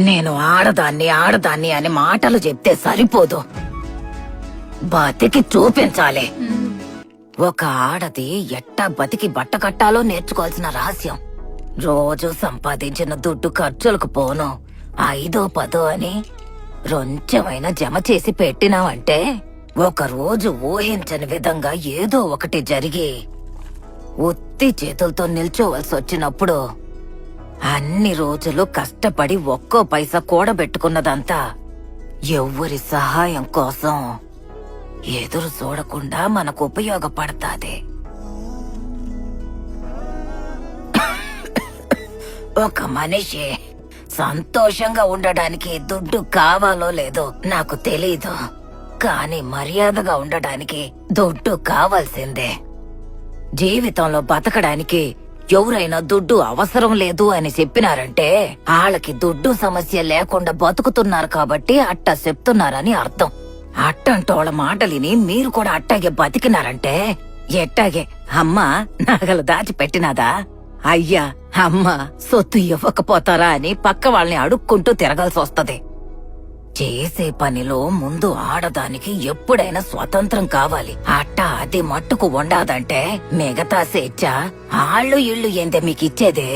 నేను ఆడదాన్ని అని మాటలు చెప్తే సరిపోదు, బతికి చూపించాలి. ఒక ఆడది ఎట్టా బతికి బట్ట కట్టాలో నేర్చుకోవాల్సిన రహస్యం. రోజు సంపాదించిన దుడ్డు ఖర్చులకు పోను 5-10 అని రొంచెమైనా జమ చేసి పెట్టినావంటే ఒక రోజు ఊహించని విధంగా ఏదో ఒకటి జరిగి ఉత్తి చేతులతో నిల్చోవలసి వచ్చినప్పుడు అన్ని రోజులు కష్టపడి ఒక్కో పైసా కూడబెట్టుకున్నదంతా ఎవ్వరి సహాయం కోసం ఎదురు చూడకుండా మనకు ఉపయోగపడతాది. ఒక మనిషి సంతోషంగా ఉండడానికి దుడ్డు కావాలో లేదో నాకు తెలీదు, కానీ మర్యాదగా ఉండడానికి దుడ్డు కావాల్సిందే. జీవితంలో బతకడానికి ఎవరైనా దుడ్డు అవసరం లేదు అని చెప్పినారంటే వాళ్ళకి దుడ్డు సమస్య లేకుండా బతుకుతున్నారు కాబట్టి అట్టా చెప్తున్నారని అర్థం. అట్టంటోళ్ళ మాటలిని మీరు కూడా అట్టాగే బతికినారంటే ఎట్టాగే అమ్మ నగలు దాచిపెట్టినాదా, అయ్యా అమ్మ సొత్తు ఇవ్వకపోతారా అని పక్క వాళ్ళని అడుక్కుంటూ తిరగాల్సి వస్తది. చేసే పనిలో ముందు ఆడదానికి ఎప్పుడైనా స్వతంత్రం కావాలి. అట్టా అది మట్టుకు ఉండాదంటే మిగతా స్వేచ్ఛ ఆళ్ళు ఇళ్ళు ఏందే మీకిచ్చేదే.